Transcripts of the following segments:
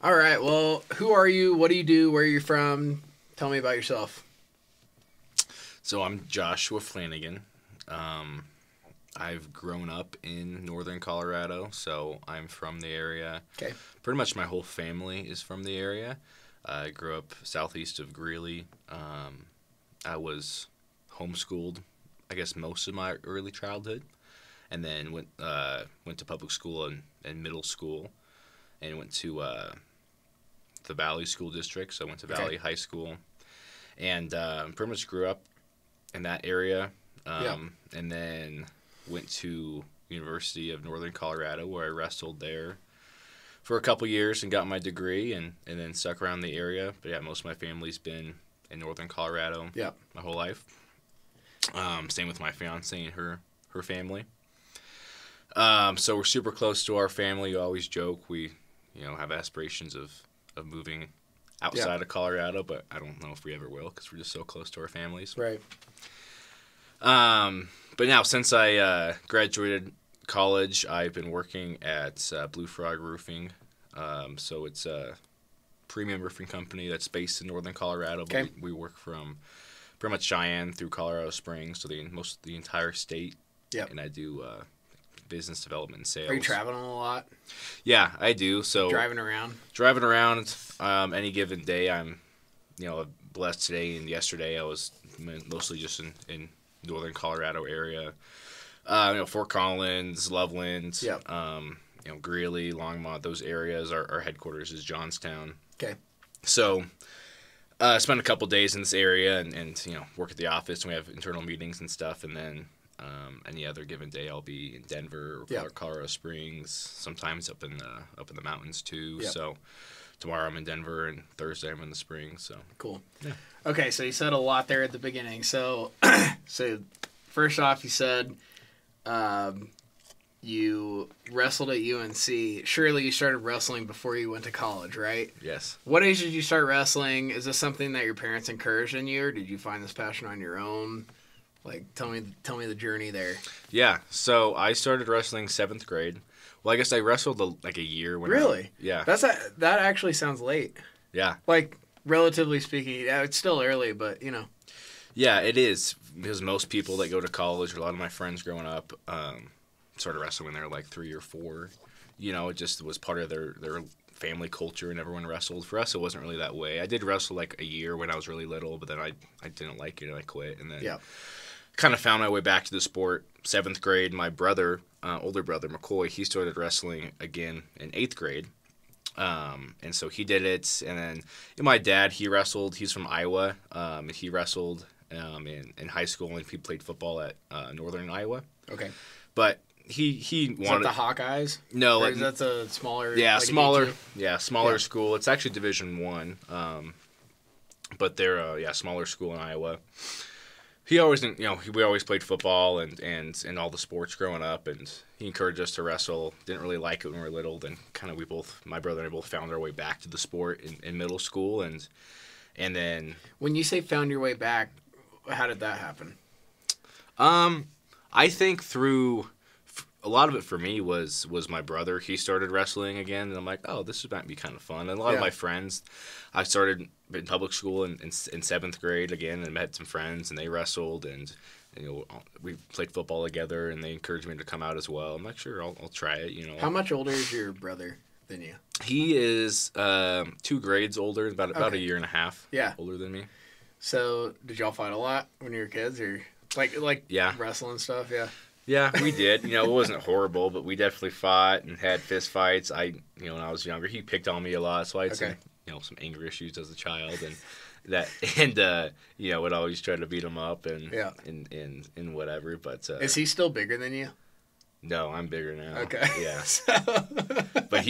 All right. Well, who are you? What do you do? Where are you from? Tell me about yourself. So I'm Joshua Flanagan. I've grown up in northern Colorado, so I'm from the area. Okay. Pretty much my whole family is from the area. I grew up southeast of Greeley. I was homeschooled, I guess, most of my early childhood, and then went to public school and middle school, and went to the Valley School District. So I went to Valley High School, and pretty much grew up in that area. And then went to University of Northern Colorado, where I wrestled there for a couple years and got my degree, and then stuck around the area. But yeah, most of my family's been in Northern Colorado my whole life. Same with my fiance and her family. So we're super close to our family. We always joke we have aspirations of moving outside of Colorado, but I don't know if we ever will because we're just so close to our families. Right. But now, since I graduated college, I've been working at Blue Frog Roofing. So it's a premium roofing company that's based in northern Colorado. But we work from pretty much Cheyenne through Colorado Springs to the entire state. Yep. And I do business development and sales. Are you traveling a lot? Yeah, I do. So driving around any given day. I'm blessed today and yesterday. I was mostly just in northern Colorado area. Fort Collins, Loveland, Greeley, Longmont, those areas. Our headquarters is Johnstown. Okay. So I spent a couple days in this area and work at the office, and we have internal meetings and stuff, and then any other given day I'll be in Denver or Colorado Springs, sometimes up in the mountains too. Yep. So tomorrow I'm in Denver, and Thursday I'm in the Springs. So cool. Yeah. Okay, so you said a lot there at the beginning. So first off, you said you wrestled at UNC. Surely you started wrestling before you went to college, right? Yes. What age did you start wrestling? Is this something that your parents encouraged in you, or did you find this passion on your own? Like, tell me the journey there. Yeah, so I started wrestling 7th grade. Well, I guess I wrestled like a year when Really? Yeah. That actually sounds late. Yeah. Like, relatively speaking, it's still early, but, Yeah, it is, because most people that go to college, or a lot of my friends growing up, started wrestling when they were like 3 or 4. It just was part of their family culture, and everyone wrestled. For us, it wasn't really that way. I did wrestle like a year when I was really little, but then I didn't like it, and I quit. And then kind of found my way back to the sport. 7th grade, my brother, older brother, McCoy, he started wrestling again in 8th grade. And so he did it. And then my dad, he wrestled. He's from Iowa. And he wrestled in high school, and he played football at Northern Iowa. Okay. But he wanted... Is that the Hawkeyes? No. Or that's a smaller... Yeah, like smaller school. It's actually Division 1. But they're a smaller school in Iowa. He always, we always played football and all the sports growing up, and he encouraged us to wrestle. Didn't really like it when we were little. Then kind of my brother and I both found our way back to the sport in middle school, and then... When you say found your way back, how did that happen? I think through... A lot of it for me was my brother. He started wrestling again, and I'm like, oh, this might be kind of fun. And a lot of my friends, I started in public school in 7th grade again, and met some friends, and they wrestled, and we played football together, and they encouraged me to come out as well. I'm like, sure, I'll try it. How much older is your brother than you? He is 2 grades older, about a year and a half older than me. So did y'all fight a lot when you were kids, or like wrestling stuff? Yeah. Yeah, we did. It wasn't horrible, but we definitely fought and had fist fights. When I was younger, he picked on me a lot, so I had some anger issues as a child, would always try to beat him up and whatever. But is he still bigger than you? No, I'm bigger now. Okay. Yeah. But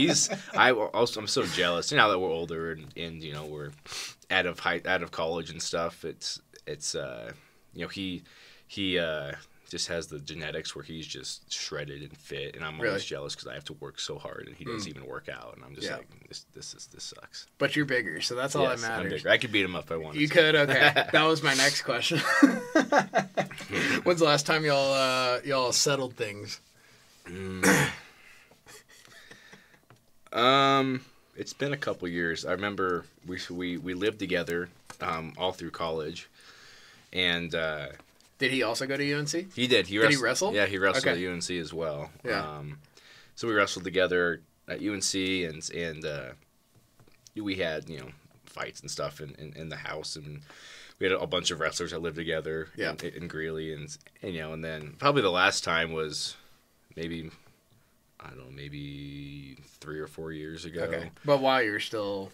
I'm so jealous now that we're older and we're out of college and stuff. He just has the genetics where he's just shredded and fit, and I'm always jealous because I have to work so hard and he doesn't even work out, and I'm just like, this sucks. But you're bigger, so that's all that matters. I'm bigger. I could beat him up if I wanted. You could, okay. That was my next question. When's the last time y'all settled things? It's been a couple years. I remember we lived together all through college, and Did he also go to UNC? he did. Did he wrestle? Yeah, he wrestled Okay. at UNC as well. Yeah. So we wrestled together at UNC, and we had fights and stuff in the house, and we had a bunch of wrestlers that lived together in Greeley, and and then probably the last time was maybe, I don't know, maybe 3 or 4 years ago. Okay. But while you're still...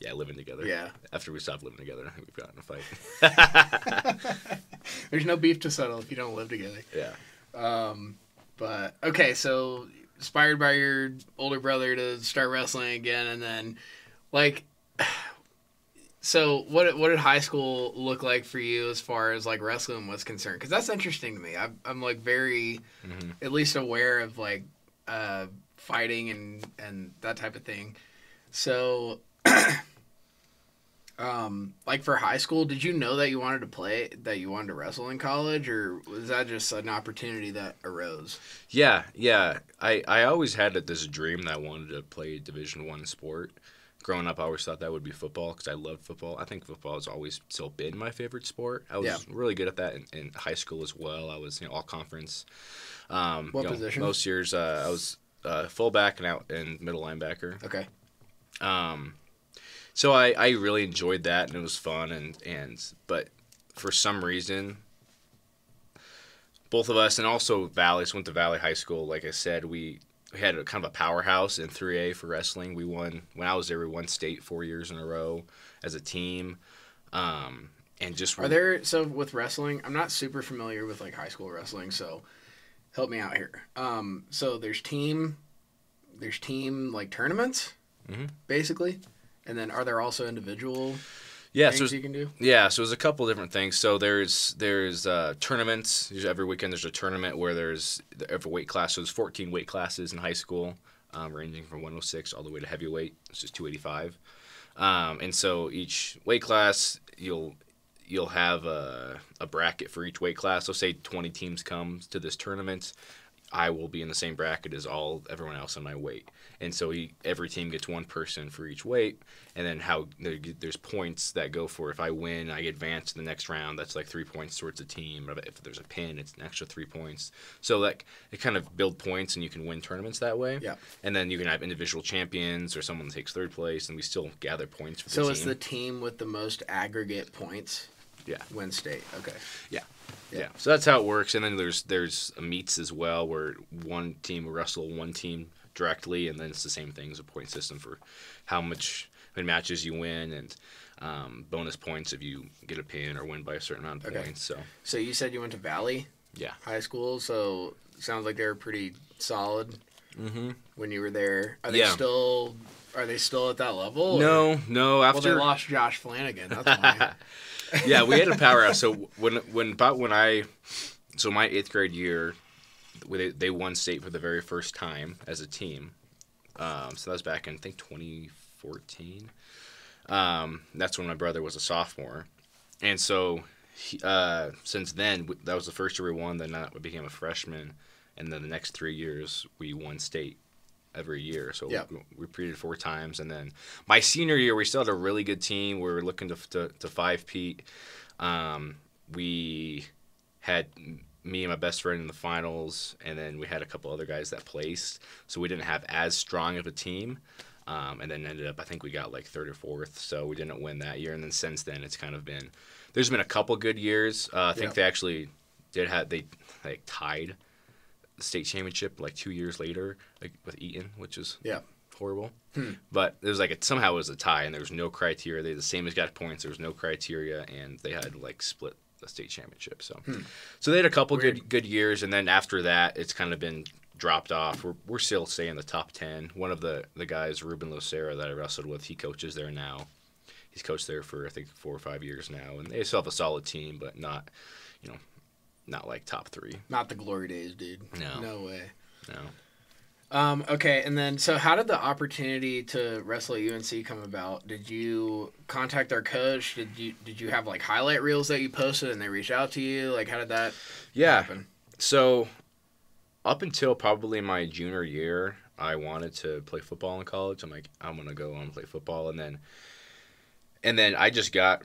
Yeah, living together. Yeah. After we stopped living together, we've gotten in a fight. There's no beef to settle if you don't live together. Yeah. But, okay, so inspired by your older brother to start wrestling again, and then, like... So what did high school look like for you as far as like wrestling was concerned? Because that's interesting to me. I'm like very at least aware of like fighting and that type of thing. So like for high school, did you know that you wanted to wrestle in college, or was that just an opportunity that arose? Yeah. I always had this dream that I wanted to play a Division I sport. Growing up, I always thought that would be football because I loved football. I think football has always still been my favorite sport. I was really good at that in high school as well. I was all conference. What position? Most years I was fullback and middle linebacker. Okay. So I really enjoyed that, and it was fun. But for some reason, both of us, and also went to Valley High School. Like I said, we had a kind of a powerhouse in 3A for wrestling. We won, when I was there, we won state 4 years in a row as a team. And just so with wrestling, I'm not super familiar with like high school wrestling, so help me out here. So there's team like tournaments, basically, and then are there also individual things you can do? Yeah, so there's a couple different things. So there's tournaments. Every weekend there's a tournament where there's every weight class. So there's 14 weight classes in high school, ranging from 106 all the way to heavyweight, which is 285. And so each weight class, you'll have a bracket for each weight class. So say 20 teams come to this tournament, I will be in the same bracket as everyone else on my weight. And so every team gets one person for each weight, and then there's points that go for, if I win, I advance to the next round. That's like 3 points towards the team. If there's a pin, it's an extra 3 points. So like it kind of build points, and you can win tournaments that way. Yeah. And then you can have individual champions or someone that takes third place, and we still gather points for the team. So it's the team with the most aggregate points. Yeah. Win state. Okay. Yeah. So that's how it works. And then there's meets as well, where one team will wrestle one team directly, and then it's the same thing as a point system for how many matches you win, and bonus points if you get a pin or win by a certain amount of points. So you said you went to Valley High School, so it sounds like they were pretty solid when you were there. Are they still at that level? No. After Well, they lost Josh Flanagan. That's why. Yeah, we had a powerhouse. So so my 8th grade year, they won state for the very first time as a team. So that was back in, I think, 2014. That's when my brother was a sophomore. And so since then, that was the first year we won. Then I became a freshman. And then the next 3 years, we won state every year. So we repeated 4 times. And then my senior year, we still had a really good team. We were looking to 5-peat. We had me and my best friend in the finals, and then we had a couple other guys that placed. So we didn't have as strong of a team. And then ended up, I think we got like 3rd or 4th. So we didn't win that year. And then since then, it's kind of been, there's been a couple good years. I think they actually they tied the state championship like 2 years later, like with Eaton, which is horrible. But it was like somehow it was a tie, and there was no criteria. They had the same exact points. There was no criteria, and they had like split the state championship. So they had a couple good years, and then after that, it's kind of been dropped off. We're still staying in the top 10. One of the guys, Ruben Locera, that I wrestled with, he coaches there now. He's coached there for, I think, 4 or 5 years now, and they still have a solid team, but not like top 3. Not the glory days, dude. No way. No. Okay, and then, so how did the opportunity to wrestle at UNC come about? Did you contact our coach? Did you have, like, highlight reels that you posted and they reached out to you? Like, how did that happen? So up until probably my junior year, I wanted to play football in college. I'm like, I'm gonna go on and play football, and then I just got,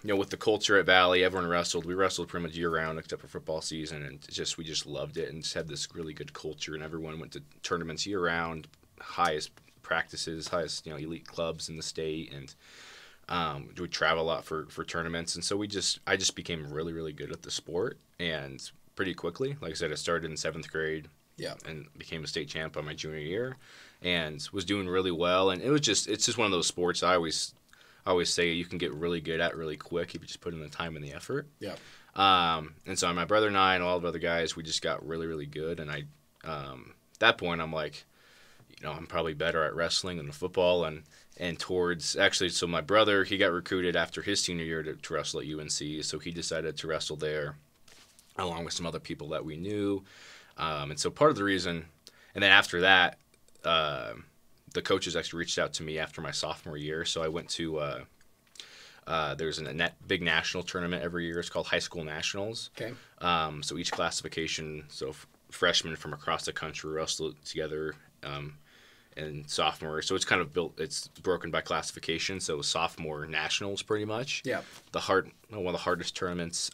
with the culture at Valley, everyone wrestled. We wrestled pretty much year round except for football season, and we just loved it and just had this really good culture. And everyone went to tournaments year round, highest practices, highest elite clubs in the state, and we travel a lot for tournaments. And so I just became really really good at the sport, and pretty quickly. Like I said, I started in 7th grade. Yeah. And became a state champ on my junior year, and was doing really well. And it's just one of those sports I always say you can get really good at really quick if you just put in the time and the effort. Yeah. And so my brother and I and all the other guys, we just got really, really good. And at that point, I'm like, I'm probably better at wrestling than football. And towards, actually, so my brother, he got recruited after his senior year to wrestle at UNC. So he decided to wrestle there along with some other people that we knew. And so part of the reason, and then after that, the coaches actually reached out to me after my sophomore year. So I went to, there's a big national tournament every year. It's called High School Nationals. Okay. So each classification, so freshmen from across the country wrestle together, and sophomore. So it's kind of it's broken by classification. So sophomore nationals pretty much. Yeah. One of the hardest tournaments,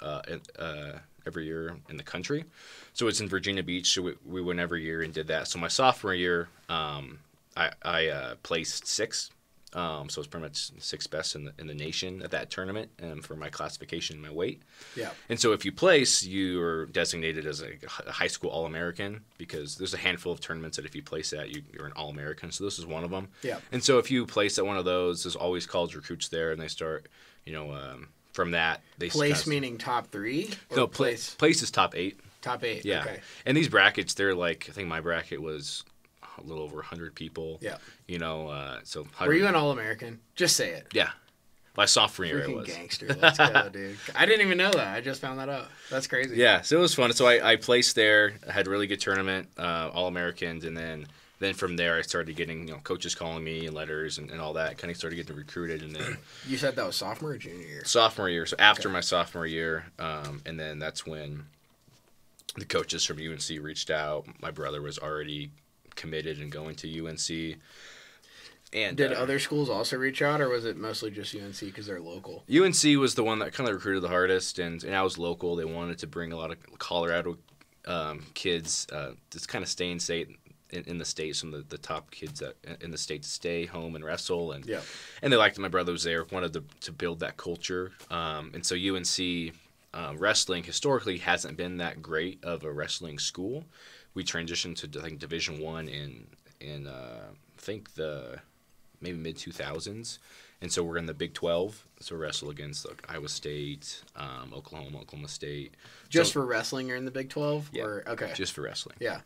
every year in the country. So it's in Virginia Beach, so we went every year and did that. So my sophomore year, I placed 6th. So it's pretty much 6th best in the nation at that tournament, for my classification and my weight. Yeah. And so if you place, you are designated as a high school All-American, because there's a handful of tournaments that if you place at, you're an All-American. So this is one of them. Yeah. And so if you place at one of those, there's always college recruits there, and they start, from that, they place meaning top 3? Or no, place is top 8. Top 8. Yeah. Okay. And these brackets, they're like, I think my bracket was a little over 100 people. Yeah. So were you an All-American? Just say it. Yeah. My sophomore year, I was. Gangster. Let's go, dude. I didn't even know that. I just found that out. That's crazy. Yeah. So it was fun. So I placed there. I had a really good tournament, All-Americans, and then from there I started getting coaches calling me and letters and all that. Kind of started getting recruited, and then. You said that was sophomore or junior year? Sophomore year. So after my sophomore year, and then that's when the coaches from UNC reached out. My brother was already committed and going to UNC. And did other schools also reach out, or was it mostly just UNC because they're local? UNC was the one that kind of recruited the hardest, and I was local. They wanted to bring a lot of Colorado kids to kind of stay in the state, some of the top kids in the state to stay home and wrestle, and they liked that my brother was there, wanted to build that culture, and so UNC wrestling historically hasn't been that great of a wrestling school. We transitioned to I think Division I in I think the maybe mid 2000s, and so we're in the Big 12. So we wrestle against Iowa State, Oklahoma State. Just for wrestling, you're in the Big 12? Yeah, or, okay. Just for wrestling. Yeah.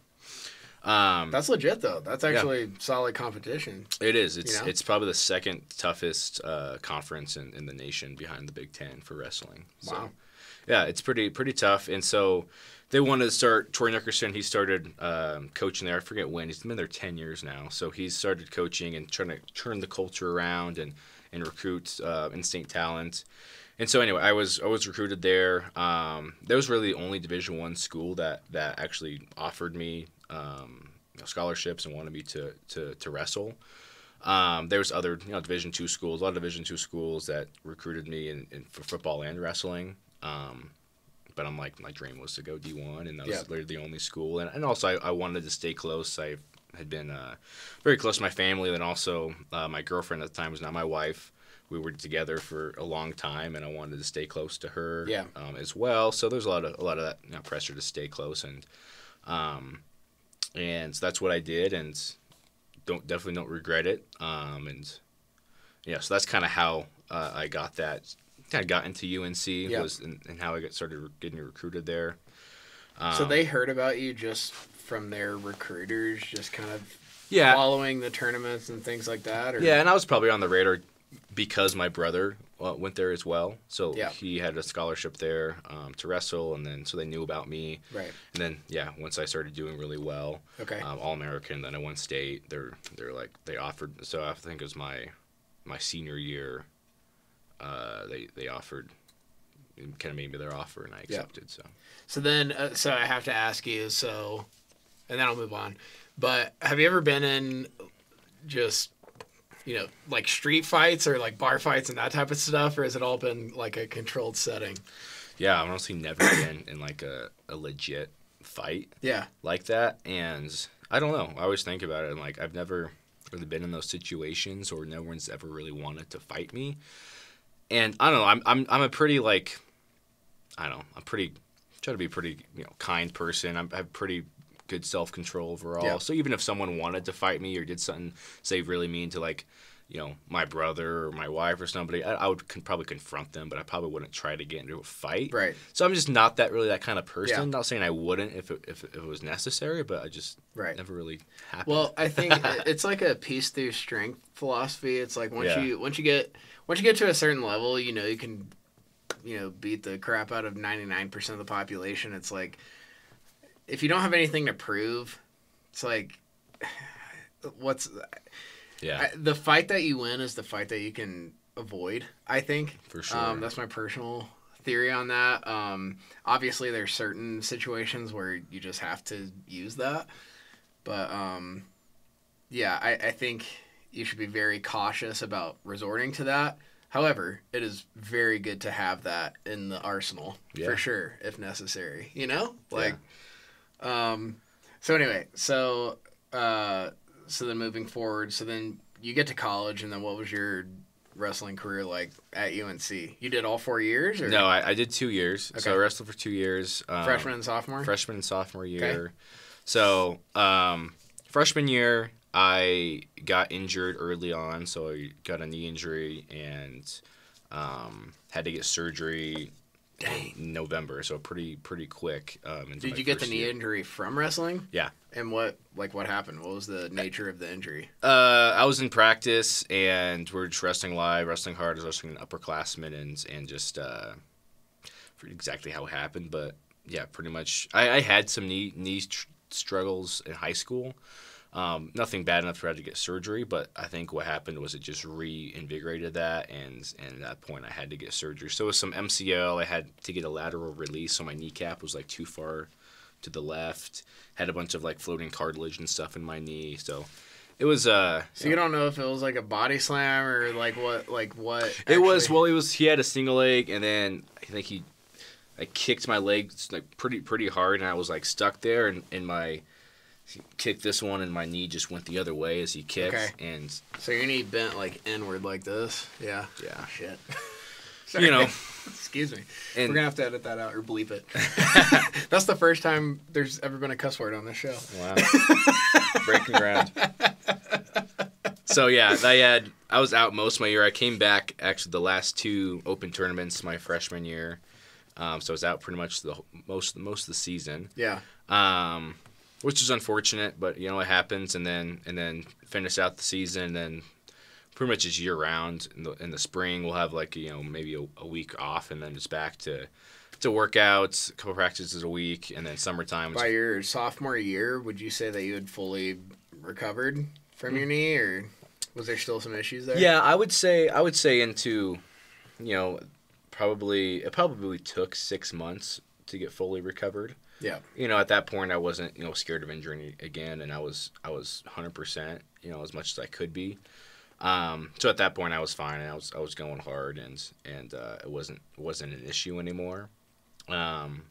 That's legit though. That's actually solid competition. It is. It's probably the second toughest conference in the nation behind the Big 10 for wrestling. So, wow. Yeah, it's pretty tough, and so they wanted to start. Troy Nickerson, he started coaching there. I forget when. He's been there 10 years now. So he's started coaching and trying to turn the culture around and recruit in-state talent. And so anyway, I was recruited there. That was really the only Division I school that actually offered me scholarships and wanted me to wrestle. There was other Division II schools, a lot of Division II schools that recruited me for football and wrestling. But I'm like, my dream was to go D1, and that was literally the only school. And also I wanted to stay close. I had been very close to my family, and then also my girlfriend at the time was now my wife. We were together for a long time, and I wanted to stay close to her as well. So there's a lot of that pressure to stay close, and so that's what I did, and definitely don't regret it. So that's kind of how I got that. Kind of got into UNC and how I started getting recruited there. So they heard about you just from their recruiters, just kind of following the tournaments and things like that? Or? Yeah, and I was probably on the radar because my brother went there as well. So he had a scholarship there to wrestle, and then so they knew about me. Right. And then once I started doing really well, All-American, then I won state. They offered. So I think it was my senior year. They offered, kind of made me their offer, and I accepted. So then, so I have to ask you. So, and then I'll move on. But have you ever been in just, like street fights or like bar fights and that type of stuff, or has it all been like a controlled setting? Yeah, I've honestly never been in like a legit fight Yeah. like that. And I don't know. I always think about it and like I've never really been in those situations or no one's ever really wanted to fight me. And I don't know, I'm a pretty like I don't know, try to be a pretty, kind person. I have pretty good self-control overall. Yeah. So even if someone wanted to fight me or did something say really mean to like, my brother or my wife or somebody, I would probably confront them, but I probably wouldn't try to get into a fight. Right. So I'm just not that kind of person. Yeah. Not saying I wouldn't if it was necessary, but I just never really happened. Well, I think it's like a peace through strength philosophy. It's like once you get to a certain level, you can beat the crap out of 99% of the population. It's like if you don't have anything to prove, it's like the fight that you win is the fight that you can avoid, I think. For sure. That's my personal theory on that. Obviously, there's certain situations where you just have to use that. But, I think you should be very cautious about resorting to that. However, it is very good to have that in the arsenal, for sure, if necessary. So anyway, so then moving forward, so then you get to college, and then what was your wrestling career like at UNC? You did all 4 years? Or? No, I did 2 years. Okay. So I wrestled for 2 years. Freshman and sophomore? Freshman and sophomore year. Okay. So freshman year, I got injured early on, so I got a knee injury and had to get surgery in November, so pretty quick. Did you get the knee injury from wrestling? Yeah. And what happened? What was the nature of the injury? I was in practice, and we're just wrestling live, wrestling hard, I was wrestling an upperclassman, and just exactly how it happened. But yeah, pretty much. I had some knee struggles in high school. Nothing bad enough to have to get surgery, but I think what happened was it just reinvigorated that, and at that point I had to get surgery. So with some MCL, I had to get a lateral release, so my kneecap was like too far to the left. Had a bunch of like floating cartilage and stuff in my knee, so it was. So you don't know if it was like a body slam or like what? It was. Well, it was. He had a single leg, and then I think I kicked my leg like pretty hard, and I was like stuck there, and he kicked this one, and my knee just went the other way as he kicked. Okay. And so your knee bent like inward like this. Yeah. Yeah. Shit. Sorry. Excuse me. And we're gonna have to edit that out or bleep it. That's the first time there's ever been a cuss word on this show. Wow. Breaking ground. So yeah, I was out most of my year. I came back actually the last 2 open tournaments my freshman year. So I was out pretty much most of the season. Yeah. Which is unfortunate, but it happens. And then finish out the season, and then pretty much just year round. In the spring, we'll have like maybe a week off, and then it's back to workouts, a couple practices a week, and then summertime. By your sophomore year, would you say that you had fully recovered from your knee, or was there still some issues there? Yeah, I would say into, probably took 6 months to get fully recovered. Yeah. At that point I wasn't, scared of injuring again, and I was 100%, as much as I could be. So at that point I was fine, and I was going hard, and it wasn't an issue anymore. And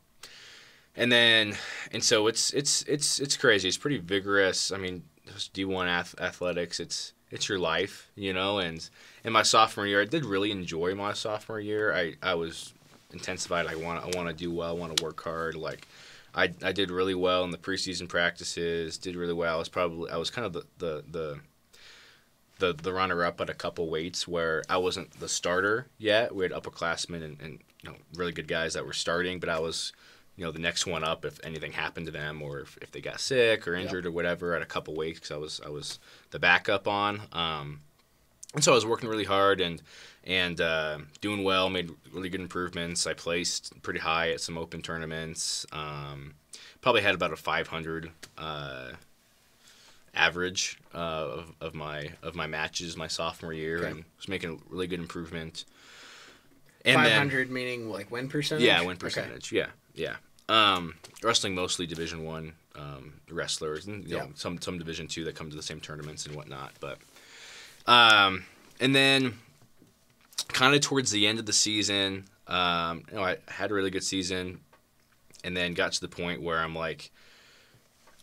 so it's crazy. It's pretty vigorous. I mean, D1 athletics, it's your life, and in my sophomore year, I did really enjoy my sophomore year. I was intensified. I want to do well. I want to work hard. Like, I did really well in the preseason practices. Did really well. I was kind of the runner up at a couple weights where I wasn't the starter yet. We had upperclassmen and really good guys that were starting, but I was the next one up if anything happened to them, or if they got sick or injured or whatever, at a couple weights, because I was the backup on. And so I was working really hard and doing well, made really good improvements. I placed pretty high at some open tournaments. Probably had about a 500 average of my matches my sophomore year, and was making a really good improvement. And 500 meaning like win percentage? Yeah, win percentage. Okay. Yeah. Wrestling mostly Division I wrestlers, and you know, some Division II that come to the same tournaments and whatnot. But and then kind of towards the end of the season, you know, I had a really good season, and then got to the point where I'm like,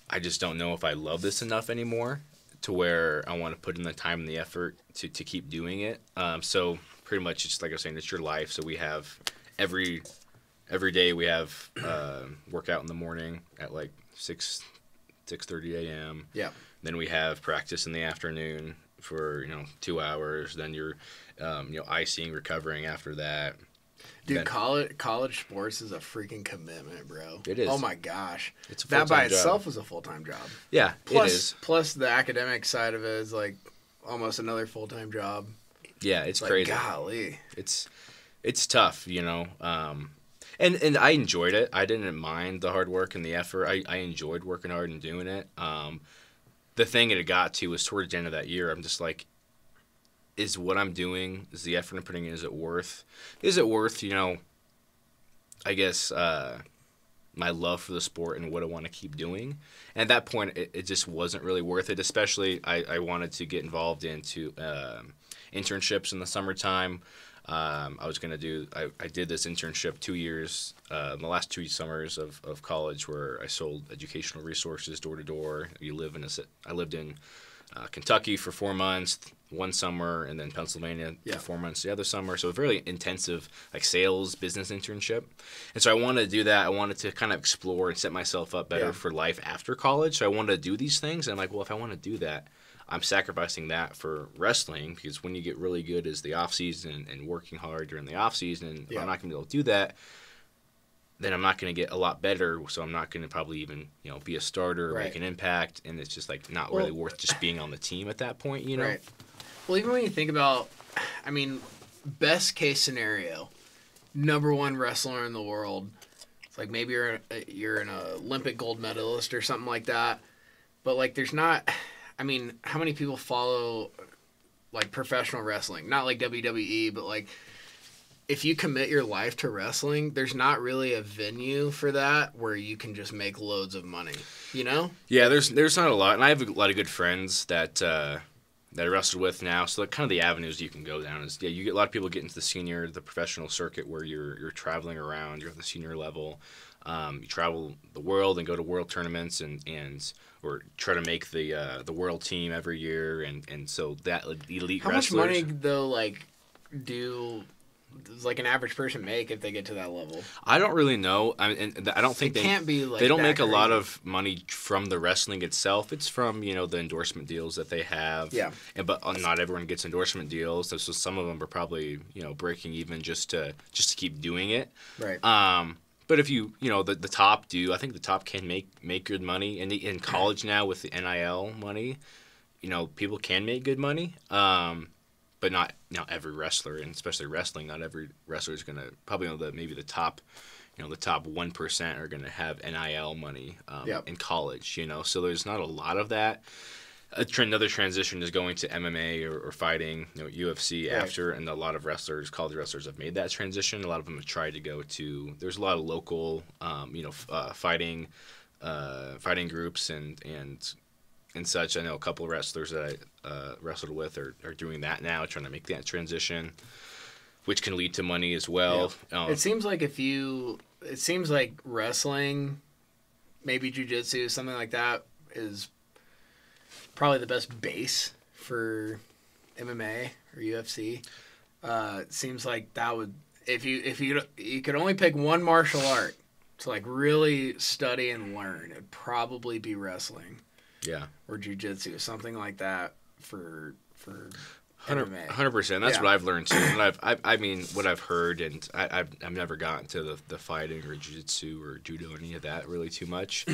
I just don't know if I love this enough anymore to where I want to put in the time and the effort to keep doing it. So pretty much, it's like I was saying, it's your life. So we have every day we have workout in the morning at like 6:30 a.m. Yeah. Then we have practice in the afternoon for 2 hours. Then you're icing, recovering after that. Dude, college sports is a freaking commitment, bro. It is. Oh my gosh, it's a that by job. itself is a full-time job. Yeah, it is. Plus the academic side of it is like almost another full-time job. Yeah, it's like, crazy. Golly, it's tough, And I enjoyed it. I didn't mind the hard work and the effort. I enjoyed working hard and doing it. The thing it got to was towards the end of that year, I'm just like, is what I'm doing, is the effort I'm putting in, is it worth, I guess, my love for the sport and what I want to keep doing? And at that point, it just wasn't really worth it, especially I wanted to get involved into internships in the summertime. I did this internship 2 years, the last 2 summers of college, where I sold educational resources door to door. I lived in Kentucky for 4 months, one summer, and then Pennsylvania for 4 months the other summer. So a very intensive like sales business internship. And so I wanted to do that. I wanted to kind of explore and set myself up better for life after college. So I wanted to do these things. And I'm like, well, if I want to do that, I'm sacrificing that for wrestling, because when you get really good is the off season and working hard during the off season. And if I'm not going to be able to do that, then I'm not going to get a lot better. So I'm not going to probably even, be a starter or make an impact. And it's just like not really worth just being on the team at that point, Right. Well, even when you think about, best case scenario, number one wrestler in the world. It's like maybe you're an Olympic gold medalist or something like that. But like there's not, how many people follow like professional wrestling? Not like WWE, but like if you commit your life to wrestling, there's not really a venue for that where you can just make loads of money, Yeah, there's not a lot. And I have a lot of good friends that I wrestled with now. So kind of the avenues you can go down is, you get a lot of people get into the professional circuit where you're traveling around, you're at the senior level. You travel the world and go to world tournaments or try to make the world team every year. And so that elite How wrestlers. much money though, does like an average person make if they get to that level? I don't really know. I don't think they can't be like they don't that make crazy. a lot of money from the wrestling itself. It's from the endorsement deals that they have. Yeah. But not everyone gets endorsement deals. So some of them are probably breaking even just to keep doing it. Right. But if the top do, I think the top can make good money. In college now with the NIL money, people can make good money. But not every wrestler, and especially wrestling, not every wrestler is going to probably maybe the top 1% are going to have NIL money in college. So there's not a lot of that. Another transition is going to MMA or fighting, UFC after, and a lot of college wrestlers have made that transition. A lot of them have tried to go to. There's a lot of local, fighting groups and such. I know a couple of wrestlers that I wrestled with are doing that now, trying to make that transition, which can lead to money as well. Yeah. It seems like wrestling, maybe jiu-jitsu, something like that, is probably the best base for MMA or UFC. It seems like that would, if you could only pick one martial art to like really study and learn, it'd probably be wrestling. Yeah. Or jiu-jitsu, something like that for MMA. 100%. That's what I've learned too. And what I've heard, and I've never gotten to the fighting or jiu-jitsu or judo, any of that really too much.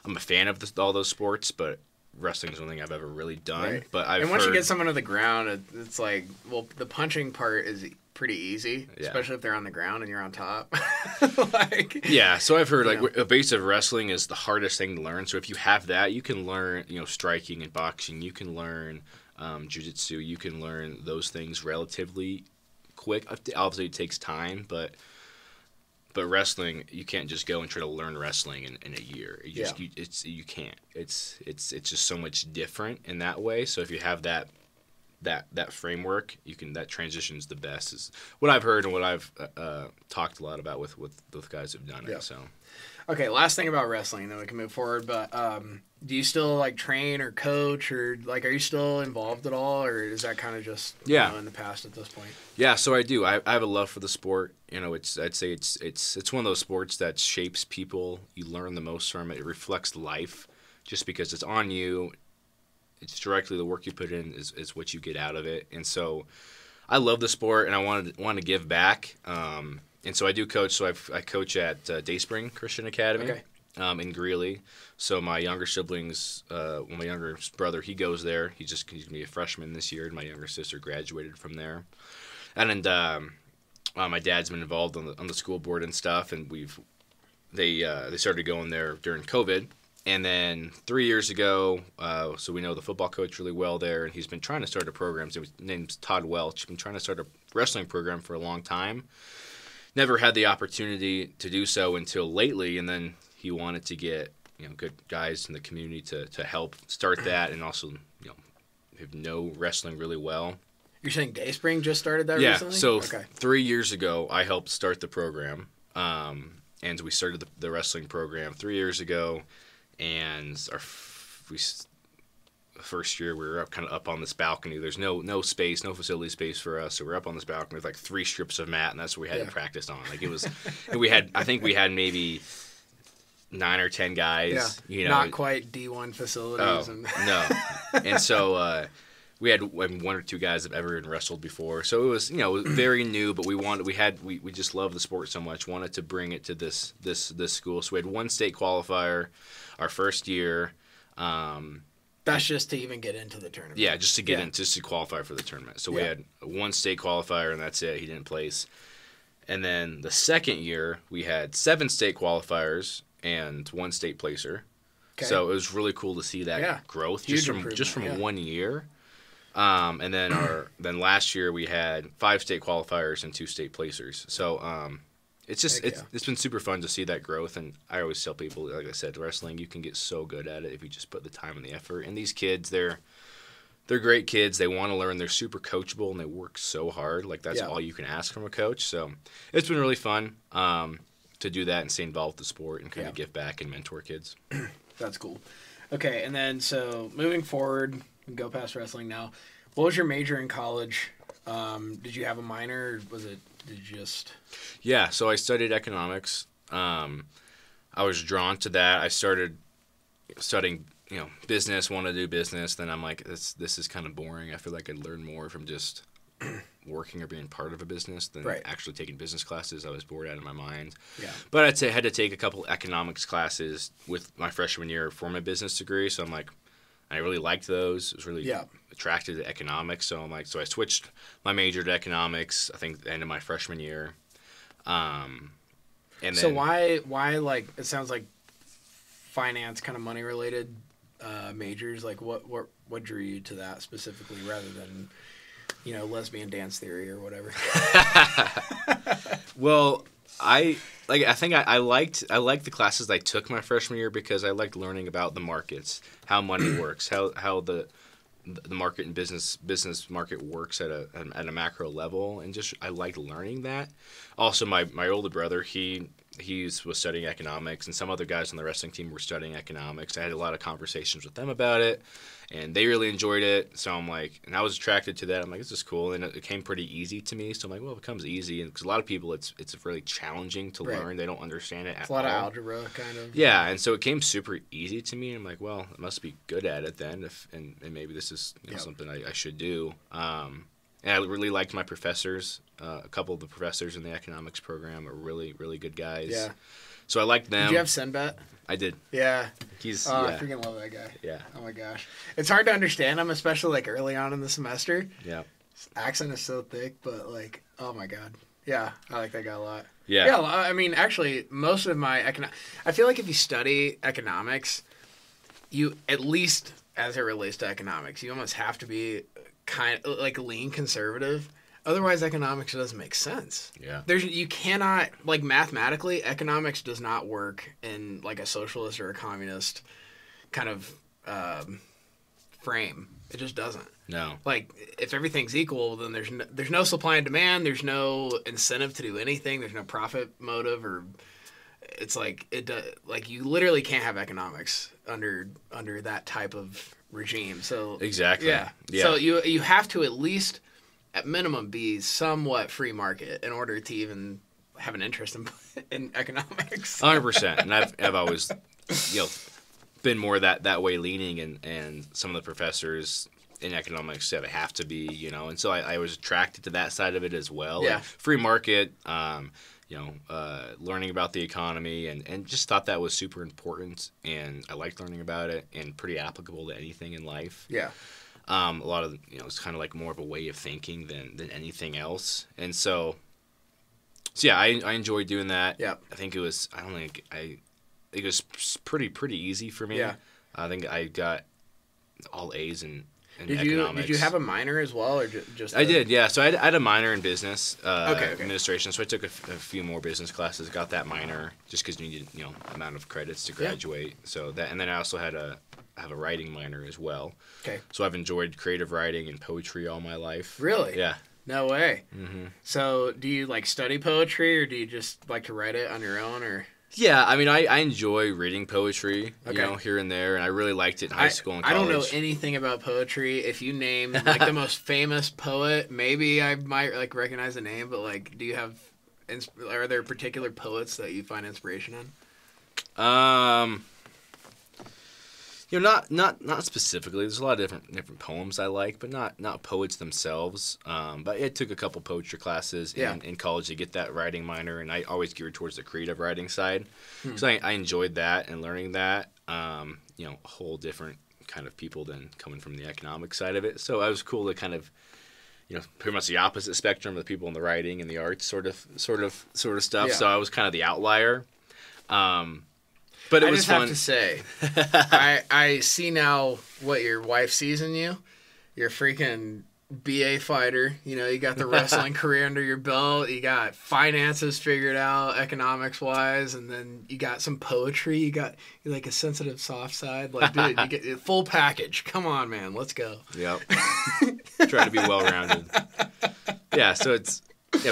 I'm a fan of all those sports, but wrestling is one thing I've ever really done. Right. But once you get someone to the ground, it's like, well, the punching part is pretty easy, especially if they're on the ground and you're on top. So I've heard a base of wrestling is the hardest thing to learn. So if you have that, you can learn striking and boxing. You can learn jiu-jitsu. You can learn those things relatively quick. Obviously, it takes time, but But wrestling, you can't just go and try to learn wrestling in a year. You can't. It's just so much different in that way. So if you have that framework, that transition's the best. Is what I've heard and what I've talked a lot about with those guys who've done it. So. Okay, last thing about wrestling, then we can move forward. But do you still like train or coach, or like are you still involved at all, or is that kind of just in the past at this point? Yeah, so I do. I have a love for the sport. I'd say it's one of those sports that shapes people. You learn the most from it. It reflects life, just because it's on you. It's directly the work you put in is what you get out of it, and so I love the sport, and I want to give back. And so I do coach. So I coach at Dayspring Christian Academy in Greeley. So my younger siblings, my younger brother, he goes there. He's going to be a freshman this year, and my younger sister graduated from there. And my dad's been involved on the school board and stuff, and they started going there during COVID. And then 3 years ago, so we know the football coach really well there, and he's been trying to start a program. His name's Todd Welch. He's been trying to start a wrestling program for a long time. Never had the opportunity to do so until lately, and then he wanted to get good guys in the community to help start that, and also know wrestling really well. You're saying Dayspring just started that recently? Yeah, so 3 years ago I helped start the program, and we started the wrestling program 3 years ago, and first year we were kind of up on this balcony. There's no space, no facility space for us, so we're up on this balcony with like 3 strips of mat, and that's what we had to practice on. Like it was, and I think we had maybe 9 or 10 guys. Not quite D1 facilities. No, and so we had 1 or 2 guys that have ever wrestled before, so it was very new. But we just love the sport so much, wanted to bring it to this school. So we had 1 state qualifier our first year. That's just to even get into the tournament. Yeah, just to get in, just to qualify for the tournament. So we had 1 state qualifier, and that's it. He didn't place. And then the second year, we had 7 state qualifiers and 1 state placer. Okay. So it was really cool to see that growth just from 1 year. And then last year we had 5 state qualifiers and 2 state placers. So it's been super fun to see that growth, and I always tell people, like I said, wrestling, you can get so good at it if you just put the time and the effort. And these kids, they're great kids. They want to learn. They're super coachable, and they work so hard. Like that's all you can ask from a coach. So it's been really fun to do that and stay involved with the sport and kind of give back and mentor kids. That's cool. Okay, and then so moving forward, we go past wrestling now. What was your major in college? Did you have a minor, or did you just... Yeah, so I studied economics. I was drawn to that. I started studying, business, wanted to do business. Then I'm like, this is kind of boring. I feel like I'd learn more from just working or being part of a business than actually taking business classes. I was bored out of my mind. Yeah. But I'd say I had to take a couple economics classes with my freshman year for my business degree. So I'm like, I really liked those. I was really attracted to economics. So I'm like, so I switched my major to economics, I think, at the end of my freshman year. And then, so why like, it sounds like finance, kind of money related majors. Like what drew you to that specifically rather than, lesbian dance theory or whatever? Well, I think I liked the classes I took my freshman year because I liked learning about the markets, how money works, how the market and business market works at a macro level, and just I liked learning that. Also, my older brother, he was studying economics, and some other guys on the wrestling team were studying economics. I had a lot of conversations with them about it, and they really enjoyed it. So I'm like, and I was attracted to that. I'm like, this is cool, and it came pretty easy to me. So I'm like, well, it becomes easy, and because a lot of people, it's really challenging to learn. They don't understand it at all. It's a lot of algebra, kind of. Yeah, and so it came super easy to me. And I'm like, well, I must be good at it then, and maybe this is something I should do. And I really liked my professors. A couple of the professors in the economics program are really, really good guys. Yeah. So I liked them. Did you have Senbat? I did. Yeah. I freaking love that guy. Yeah. Oh my gosh. It's hard to understand him, especially like early on in the semester. Yeah. His accent is so thick, but like, oh my God. Yeah. I like that guy a lot. Yeah. Yeah. I mean, actually, most of my I feel like if you study economics, you, at least as it relates to economics, you almost have to be kind of like lean conservative. Otherwise, economics doesn't make sense. Yeah. You cannot, like, mathematically, economics does not work in, like, a socialist or a communist kind of frame. It just doesn't. No. Like, if everything's equal, then there's no supply and demand. There's no incentive to do anything. There's no profit motive, or it's like like you literally can't have economics under that type of regime. So exactly. Yeah. So you have to at least, at minimum, be somewhat free market in order to even have an interest in economics. 100%. And I've always, been more that way leaning, and some of the professors in economics said it have to be, and so I was attracted to that side of it as well. Yeah. Like free market, learning about the economy, and just thought that was super important, and I liked learning about it, and pretty applicable to anything in life. Yeah. A lot of, it's kind of like more of a way of thinking than anything else. And so yeah, I enjoyed doing that. Yeah. I think it was, it was pretty easy for me. Yeah. I think I got all A's in Did economics. you have a minor as well, or just? I did, yeah. So I had a minor in business Okay. administration. So I took a few more business classes. Got that minor just because you needed amount of credits to graduate. Yeah. So that, and then I also have a writing minor as well. Okay. So I've enjoyed creative writing and poetry all my life. Really? Yeah. No way. Mm-hmm. So do you like study poetry, or do you just like to write it on your own, or? Yeah, I mean, I enjoy reading poetry, Okay. Here and there, and I really liked it in high school and college. I don't know anything about poetry. If you name like the most famous poet, maybe I might like recognize the name, but like, do you have? Are there particular poets that you find inspiration in? Not specifically. There's a lot of different poems I like, but not poets themselves. But I took a couple poetry classes in college to get that writing minor, and I always geared towards the creative writing side. So I enjoyed that and learning that. A whole different kind of people than coming from the economic side of it. So it was cool to kind of, pretty much the opposite spectrum of the people in the writing and the arts sort of stuff. Yeah. So I was kind of the outlier. But it was fun. I just have to say, I see now what your wife sees in you. You're a freaking BA fighter. You got the wrestling career under your belt. You got finances figured out, economics wise, and then you got some poetry. You're like a sensitive soft side. Like, dude, you get a full package. Come on, man, let's go. Yep. Try to be well rounded. Yeah. So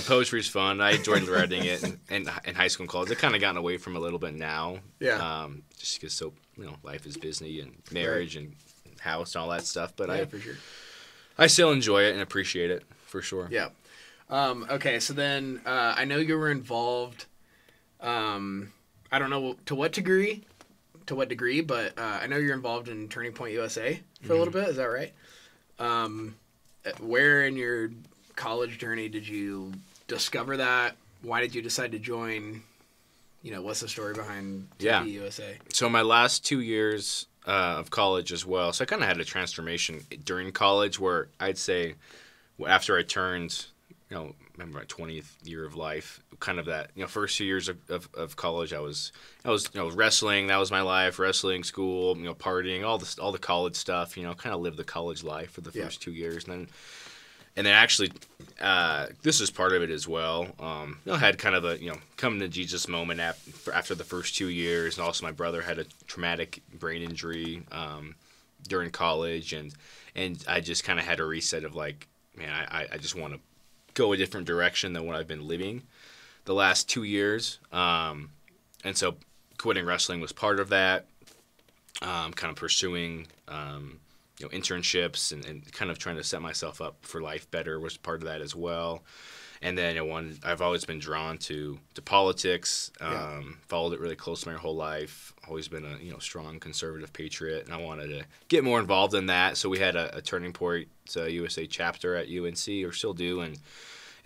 poetry's fun. I enjoyed writing it in high school and college. I've kind of gotten away from it a little bit now. Yeah. Just because life is busy and marriage and house and all that stuff. But for sure. I still enjoy it and appreciate it for sure. Yeah. Okay. So then I know you were involved. I don't know to what degree, but I know you're involved in Turning Point USA for a little bit. Is that right? Where in your college journey did you discover that? Why did you decide to join? What's the story behind TP USA? So my last 2 years of college as well. So I kind of had a transformation during college where I'd say after I turned, remember my 20th year of life, kind of that, first 2 years of college, I was wrestling. That was my life, wrestling, school, partying, all the college stuff, kind of lived the college life for the first 2 years. And then actually, this is part of it as well. I had kind of a come to Jesus moment after the first 2 years, and also my brother had a traumatic brain injury during college, and I just kind of had a reset of like, man, I just want to go a different direction than what I've been living the last 2 years, and so quitting wrestling was part of that. Kind of pursuing. Internships and kind of trying to set myself up for life better was part of that as well. And then I've always been drawn to politics, followed it really close my whole life, always been a strong conservative patriot, and I wanted to get more involved in that. So we had a Turning Point USA chapter at UNC, or still do, and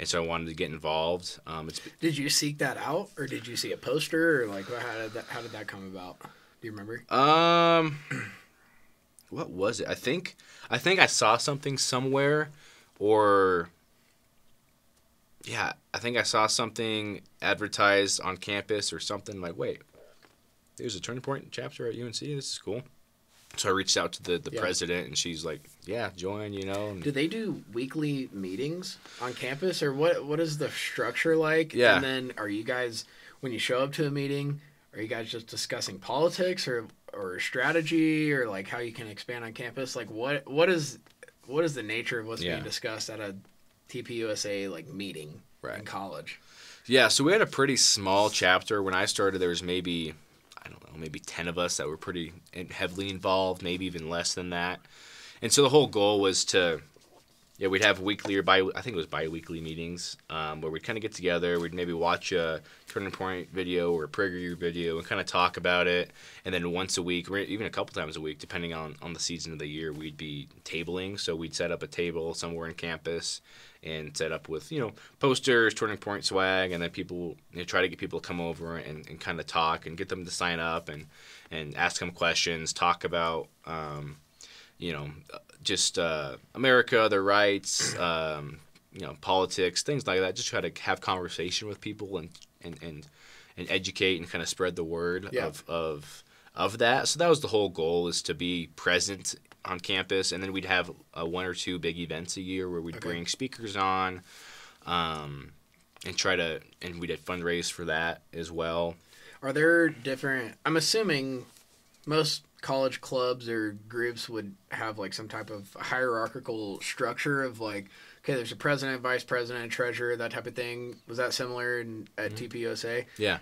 so I wanted to get involved. Did you seek that out, or did you see a poster, or like how did that come about? Do you remember? What was it? I think I saw something somewhere, or I think I saw something advertised on campus or something. Like, wait, there's a Turning Point chapter at UNC. This is cool. So I reached out to the Yeah. president, and she's like, "Yeah, join." And Do they do weekly meetings on campus, or what is the structure like? Yeah. And then are you guys, when you show up to a meeting, are you guys just discussing politics or strategy or like how you can expand on campus? Like what is the nature of what's Yeah. being discussed at a TPUSA like meeting Right. in college? Yeah, so we had a pretty small chapter. When I started, there was maybe, I don't know, maybe 10 of us that were pretty heavily involved, maybe even less than that. And so the whole goal was to, we'd have weekly or I think it was bi-weekly meetings where we'd kind of get together. We'd maybe watch a Turning Point video or a PragerU video and kind of talk about it. And then once a week, or even a couple times a week, depending on the season of the year, we'd be tabling. So we'd set up a table somewhere on campus and set up with, posters, Turning Point swag, and then people, try to get people to come over and kind of talk and get them to sign up and ask them questions, talk about, just America, their rights, politics, things like that. Just try to have conversation with people and educate and kind of spread the word of that. So that was the whole goal, is to be present on campus, and then we'd have one or two big events a year where we'd bring speakers on, and we'd fundraise for that as well. Are there different? I'm assuming most college clubs or groups would have like some type of hierarchical structure of like, okay, there's a president, vice president, treasurer, that type of thing. Was that similar at TPUSA? Yeah.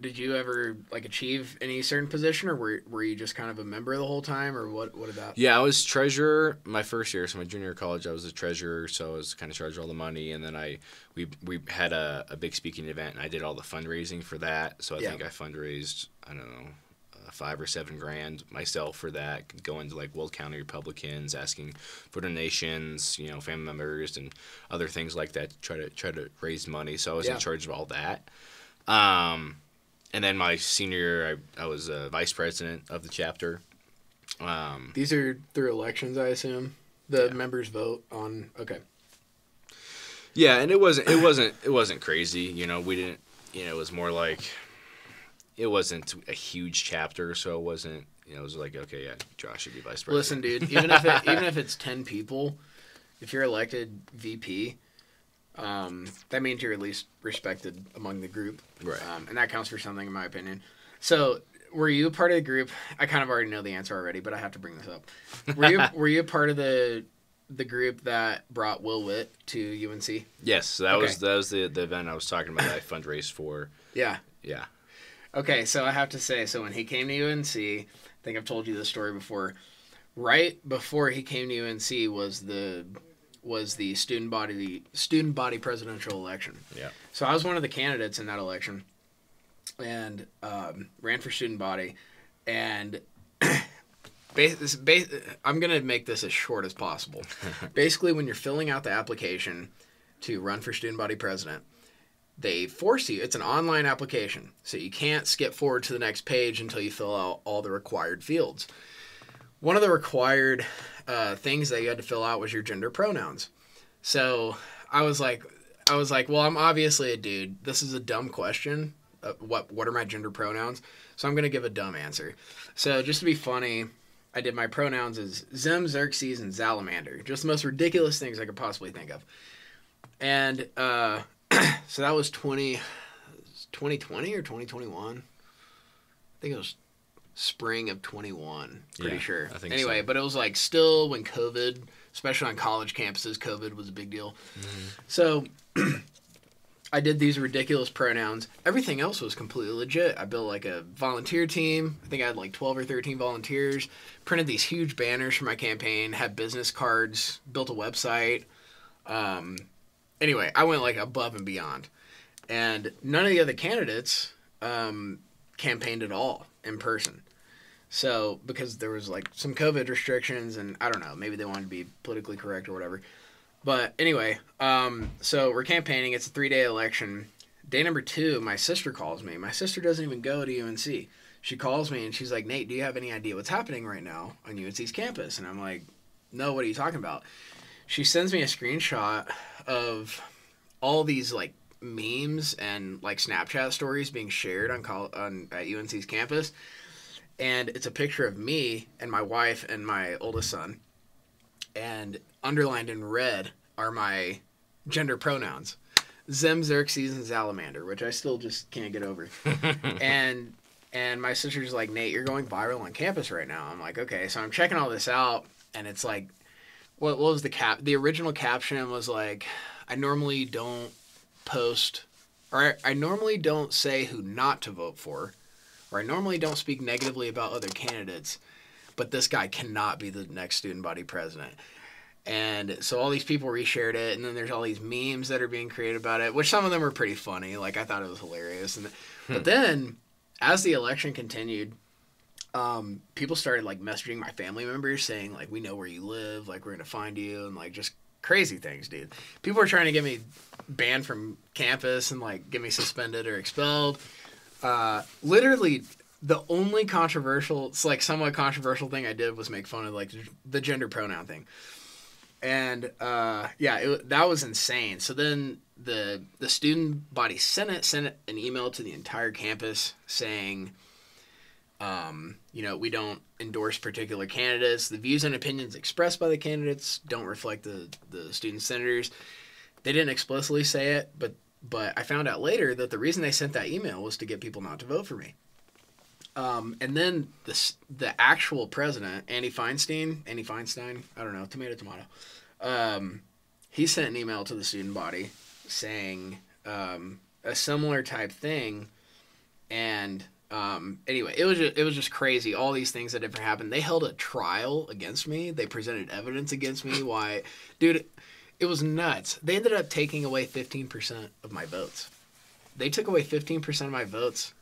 Did you ever like achieve any certain position, or were you just kind of a member the whole time, or what did that? Yeah, I was treasurer my first year. So my junior year of college, I was the treasurer, so I was kind of charged all the money, and then we had a big speaking event, and I did all the fundraising for that. So I think I fundraised, I don't know, $5 or $7 grand myself for that, going to like Weld County Republicans, asking for donations, family members and other things like that to try to raise money. So I was in charge of all that. And then my senior year, I was vice president of the chapter. These are through elections, I assume. The members vote on. Okay. Yeah, and it wasn't crazy. We didn't. It was more like. It wasn't a huge chapter, so it wasn't. It was like, okay, yeah, Josh should be vice president. Listen, dude, even if it's 10 people, if you're elected VP, that means you're at least respected among the group, right? And that counts for something, in my opinion. So, were you a part of the group? I kind of already know the answer already, but I have to bring this up. Were you a part of the group that brought Will Witt to UNC? Yes, that was the event I was talking about that I fundraised for. Yeah. Yeah. Okay, so I have to say, when he came to UNC, I think I've told you this story before. Right before he came to UNC was the student body presidential election. Yeah. So I was one of the candidates in that election, and ran for student body, and I'm gonna make this as short as possible. Basically, when you're filling out the application to run for student body president, they force you. It's an online application, so you can't skip forward to the next page until you fill out all the required fields. One of the required things that you had to fill out was your gender pronouns. So I was like, well, I'm obviously a dude. This is a dumb question. What are my gender pronouns? So I'm gonna give a dumb answer. So just to be funny, I did my pronouns as Zim, Xerxes, and Salamander. Just the most ridiculous things I could possibly think of. And so that was 2020 or 2021. I think it was spring of 21. Pretty sure. I think anyway, so. But it was like still when COVID, especially on college campuses, COVID was a big deal. Mm-hmm. So I did these ridiculous pronouns. Everything else was completely legit. I built like a volunteer team. I think I had like 12 or 13 volunteers. Printed these huge banners for my campaign. Had business cards. Built a website. Anyway, I went like above and beyond. And none of the other candidates campaigned at all in person. So, because there was like some COVID restrictions and I don't know, maybe they wanted to be politically correct or whatever. But anyway, so we're campaigning. It's a 3-day election. Day number 2, my sister calls me. My sister doesn't even go to UNC. She calls me and she's like, Nate, do you have any idea what's happening right now on UNC's campus? And I'm like, no, what are you talking about? She sends me a screenshot of all these like memes and like Snapchat stories being shared at UNC's campus. and it's a picture of me and my wife and my oldest son, and underlined in red are my gender pronouns. Zim, Xerxes, and Salamander, which I still just can't get over. and my sister's like, Nate, you're going viral on campus right now. I'm like, okay. So I'm checking all this out, and it's like, what was the original caption was like, I normally don't post, or I normally don't say who not to vote for, or I normally don't speak negatively about other candidates, but this guy cannot be the next student body president. And so all these people reshared it, and then there's all these memes that are being created about it, which some of them are pretty funny. Like, I thought it was hilarious. But then, as the election continued, people started, like, messaging my family members saying, like, we know where you live, like, we're going to find you, and, like, just crazy things, dude. People were trying to get me banned from campus and, like, get me suspended or expelled. Literally, the only controversial, it's, like, somewhat controversial thing I did was make fun of, like, the gender pronoun thing. And that was insane. So then the student body senate sent an email to the entire campus saying, we don't endorse particular candidates. The views and opinions expressed by the candidates don't reflect the student senators. They didn't explicitly say it, but I found out later that the reason they sent that email was to get people not to vote for me. And then the actual president, Andy Feinstein, I don't know, tomato. He sent an email to the student body saying a similar type thing. And anyway, it was just crazy. All these things that ever happened. They held a trial against me. They presented evidence against me. Why, dude? It was nuts. They ended up taking away 15% of my votes. They took away 15% of my votes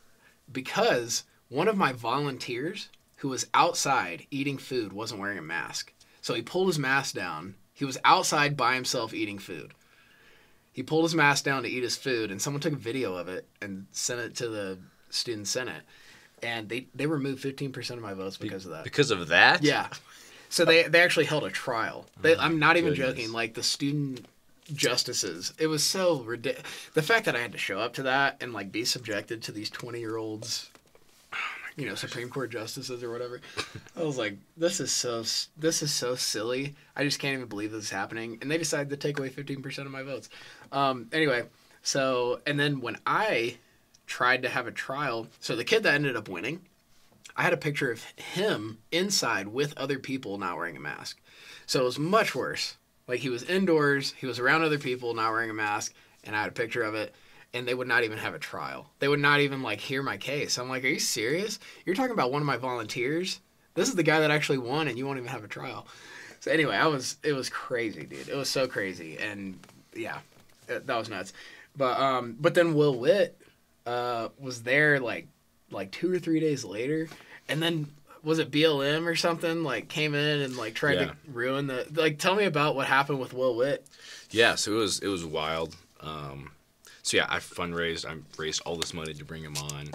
because one of my volunteers who was outside eating food wasn't wearing a mask. So he pulled his mask down. He was outside by himself eating food. He pulled his mask down to eat his food, and someone took a video of it and sent it to the student senate. And they removed 15% of my votes because of that. Because of that? Yeah. So they actually held a trial. I'm not even joking. Like, the student justices, it was so ridiculous. The fact that I had to show up to that and, like, be subjected to these 20-year-olds, Supreme Court justices or whatever. I was like, this is so silly. I just can't even believe this is happening. And they decided to take away 15% of my votes. Anyway, so, and then when I tried to have a trial, so the kid that ended up winning, I had a picture of him inside with other people not wearing a mask. So it was much worse. Like, he was indoors, he was around other people not wearing a mask, and I had a picture of it. And they would not even have a trial. They would not even, like, hear my case. I'm like, are you serious? You're talking about one of my volunteers? This is the guy that actually won, and you won't even have a trial. So anyway, it was crazy, dude. It was so crazy. And, yeah, that was nuts. But then Will Witt was there, like 2 or 3 days later. And then, was it BLM or something? Like, came in and, like, tried to ruin the... Like, tell me about what happened with Will Witt. Yeah, so it was wild. So yeah, I raised all this money to bring him on.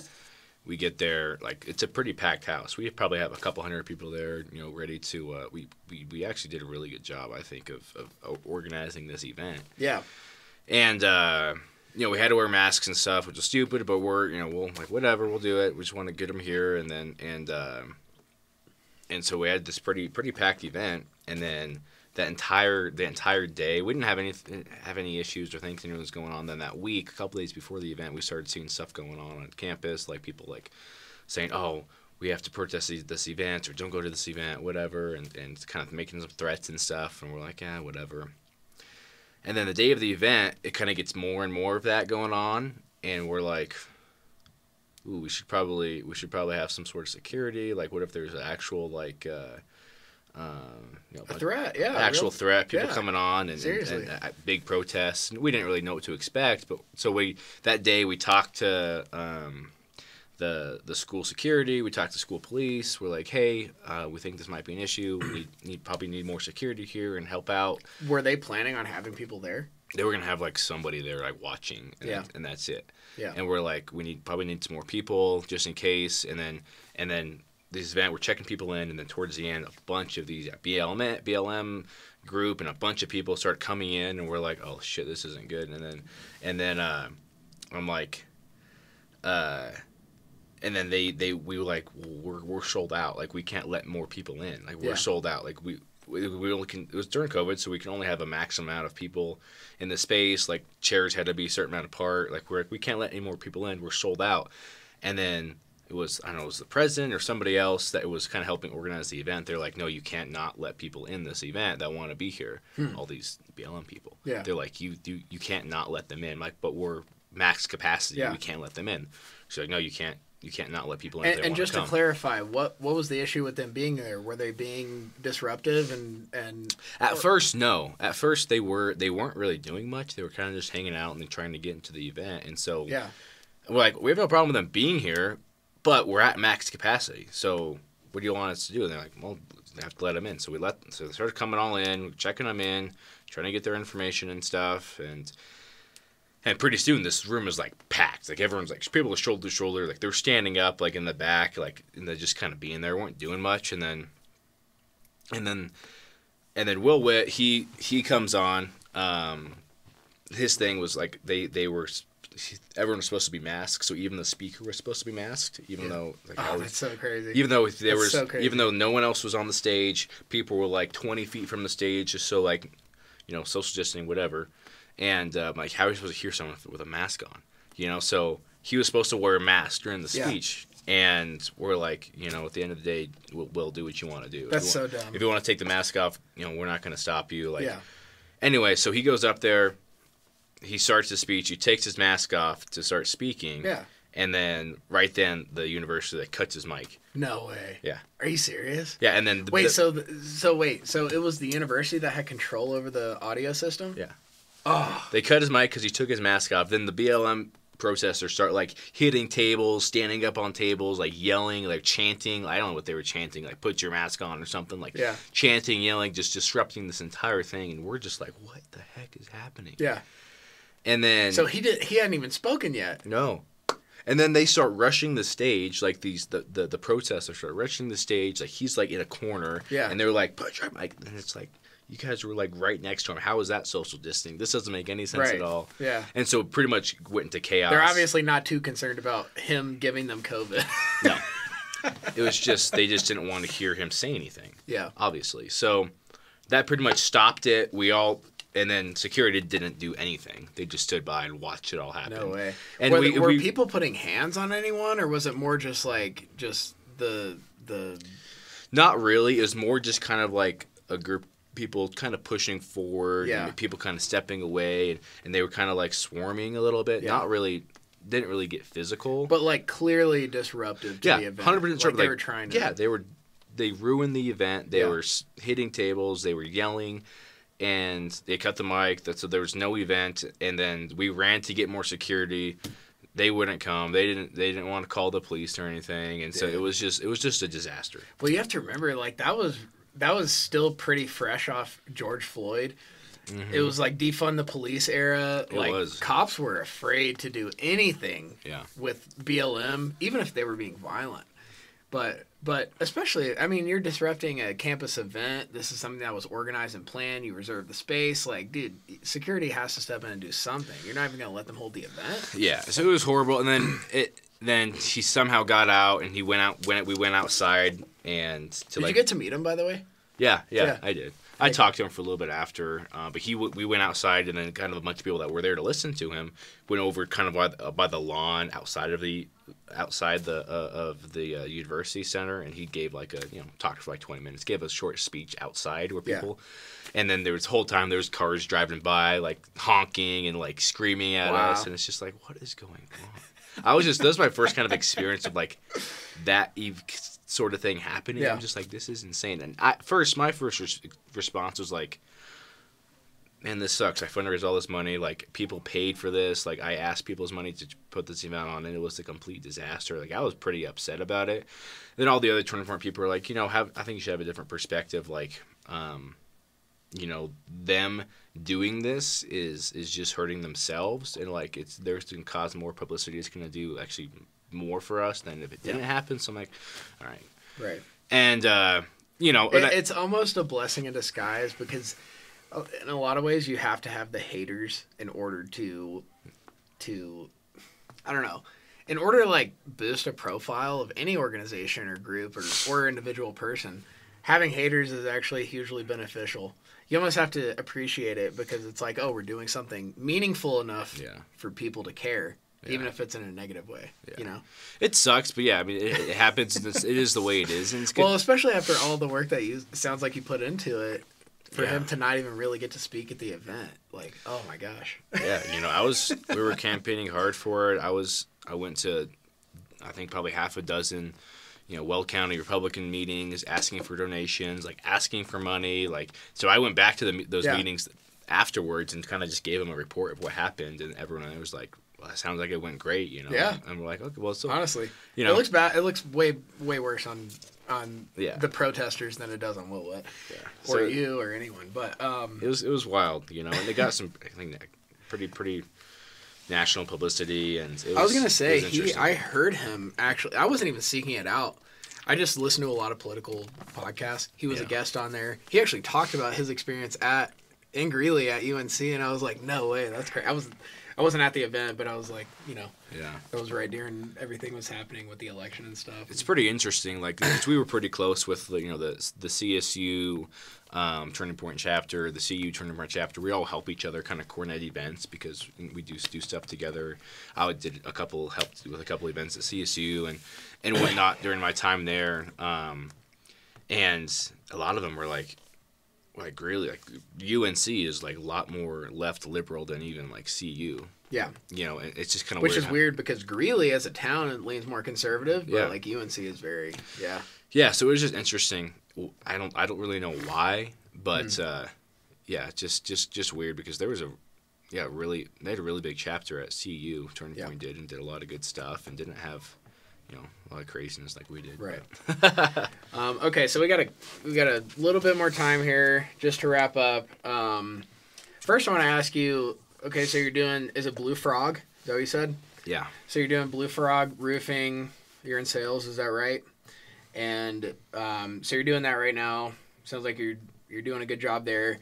We get there, like, it's a pretty packed house. We probably have a couple hundred people there, ready to. We actually did a really good job, I think, of organizing this event. Yeah. And we had to wear masks and stuff, which was stupid, but we'll whatever, we'll do it. We just want to get them here, and so we had this pretty packed event, and then. The entire day, we didn't have any issues or things that was going on. Then that week, a couple days before the event, we started seeing stuff going on campus, like people like saying, "Oh, we have to protest this event," or "Don't go to this event," whatever, and kind of making some threats and stuff. And we're like, "Yeah, whatever." And then the day of the event, it kind of gets more and more of that going on, and we're like, "Ooh, we should probably have some sort of security. Like, what if there's an actual like." A threat, yeah. Actual threat, people coming on and big protests. And we didn't really know what to expect, but so that day we talked to the school security, we talked to school police. We're like, hey, we think this might be an issue. We probably need more security here and help out. Were they planning on having people there? They were gonna have like somebody there like watching, and that's it. Yeah. And we're like, probably need some more people just in case, and then. This event, we're checking people in, and then towards the end, a bunch of these BLM group and a bunch of people start coming in, and we're like, oh shit, this isn't good. And then I'm like, and then we were like, well, we're sold out. Like, we can't let more people in. Like, we're sold out. Like, we only can. It was during COVID, so we can only have a maximum amount of people in the space. Like, chairs had to be a certain amount apart. Like, we can't let any more people in. We're sold out. And then it was, I don't know, it was the president or somebody else that was kind of helping organize the event. They're like, no, you can't not let people in this event that want to be here. All these BLM people. Yeah. They're like, you can't not let them in. Like, but we're max capacity. Yeah. We can't let them in. So like, no, you can't not let people in. And just to clarify, what was the issue with them being there? Were they being disruptive and? At first, no. At first, they weren't really doing much. They were kind of just hanging out and then trying to get into the event. And so, we're like, we have no problem with them being here, but we're at max capacity. So what do you want us to do? And they're like, well, we have to let them in. So so they started coming all in, checking them in, trying to get their information and stuff, and pretty soon this room is like packed. Like everyone's like people are shoulder to shoulder. Like they're standing up like in the back, like and they're just kind of being there, weren't doing much. And then Will Witt he comes on. His thing was like everyone was supposed to be masked, so even the speaker was supposed to be masked, even though like that's so crazy. Even though no one else was on the stage, people were like 20 feet from the stage, just so like social distancing, whatever. And like, how are you supposed to hear someone with a mask on? So he was supposed to wear a mask during the speech. And we're like, at the end of the day, we'll do what you want to do. That's so dumb. If you want to take the mask off, we're not going to stop you. Like, Anyway, so he goes up there. He starts his speech. He takes his mask off to start speaking. Yeah. And then right then, the university cuts his mic. No way. Yeah. Are you serious? Yeah, and then so it was the university that had control over the audio system? Yeah. Oh. They cut his mic because he took his mask off. Then the BLM protesters start like hitting tables, standing up on tables, like yelling, like chanting. I don't know what they were chanting, like put your mask on or something, like chanting, yelling, just disrupting this entire thing. And we're just like, what the heck is happening? Yeah. And then so he hadn't even spoken yet. No. And then they start rushing the stage, like the protesters start rushing the stage, like he's like in a corner. Yeah. And they're like, put your mic, and it's like, you guys were like right next to him. How is that social distancing? This doesn't make any sense at all. Yeah. And so pretty much went into chaos. They're obviously not too concerned about him giving them COVID. No. It was just, they just didn't want to hear him say anything. Yeah. Obviously. So that pretty much stopped it. And then security didn't do anything. They just stood by and watched it all happen. No way. And were people putting hands on anyone, or was it more just the Not really. It was more just kind of like a group people kind of pushing forward, and people kind of stepping away, and they were kind of like swarming a little bit. Not really, didn't really get physical, but like clearly disruptive to the event. 100% sure. They were trying to. Yeah, they ruined the event. They were hitting tables. They were yelling, and they cut the mic. So there was no event. And then we ran to get more security. They wouldn't come. They didn't want to call the police or anything. And so it was just a disaster. Well, you have to remember, like that was still pretty fresh off George Floyd. Mm-hmm. It was like defund the police era. Cops were afraid to do anything with BLM, even if they were being violent. But especially, I mean, you're disrupting a campus event. This is something that was organized and planned. You reserved the space. Like, dude, security has to step in and do something. You're not even going to let them hold the event. Yeah, so it was horrible. And then he somehow got out, and we went outside. And did you get to meet him, by the way? Yeah, I did. I talked to him for a little bit after, but we went outside, and then kind of a bunch of people that were there to listen to him went over kind of by the lawn outside of the university center, and he gave like talked for like 20 minutes, gave a short speech outside where people, and then there was the whole time there was cars driving by like honking and like screaming at us, and it's just like, what is going on? That was my first kind of experience of like that sort of thing happening. I'm just like, this is insane. And my first response was like, man, this sucks. I fundraised all this money. Like, people paid for this. Like, I asked people's money to put this event on, and it was a complete disaster. Like, I was pretty upset about it. Then all the other 24 people were like, I think you should have a different perspective. Like, them doing this is just hurting themselves, and like they're going to cause more publicity. It's going to do actually more for us than if it didn't happen. So I'm like, all right. And it's almost a blessing in disguise, because in a lot of ways you have to have the haters in order to I don't know. in order to like boost a profile of any organization or group or individual person, having haters is actually hugely beneficial. You almost have to appreciate it because it's like, oh, we're doing something meaningful enough for people to care, even if it's in a negative way. Yeah. You know, it sucks, but yeah, I mean, it happens. It is the way it is, and it's good. Well, especially after all the work that sounds like you put into it. For him to not even really get to speak at the event, like, oh my gosh. Yeah, we were campaigning hard for it. I went to, I think probably half a dozen, Weld County Republican meetings, asking for donations, like asking for money, like. So I went back to those meetings afterwards and kind of just gave them a report of what happened, and everyone was like, "Well, that sounds like it went great," Yeah. And we're like, "Okay, well, so honestly, it looks bad. It looks way worse on the protesters than it does on Willet, or you or anyone. But it was wild, and they got some, I think, pretty national publicity, and I was gonna say I heard him actually. I wasn't even seeking it out. I just listened to a lot of political podcasts. He was a guest on there. He actually talked about his experience in Greeley at UNC, and I was like, no way, that's crazy. I wasn't at the event, but I was like, I was right during everything was happening with the election and stuff. It's pretty interesting, like, because we were pretty close with, the CSU Turning Point chapter, the CU Turning Point chapter. We all help each other kind of coordinate events because we do stuff together. I helped with a couple events at CSU and whatnot during my time there. And a lot of them were like really, like, UNC is like a lot more left liberal than even like CU. Yeah. It's just kind of weird. Which is weird because Greeley as a town it leans more conservative, but like UNC is very Yeah, so it was just interesting. I don't really know why, but just weird because there was they had a really big chapter at CU. Turning Point did a lot of good stuff and didn't have a lot of craziness like we did. Right. Okay, so we got a little bit more time here just to wrap up. First, I want to ask you. Okay, so you're doing, is it Blue Frog? Is that what you said? Yeah. So you're doing Blue Frog roofing. You're in sales, is that right? And so you're doing that right now. Sounds like you're doing a good job there.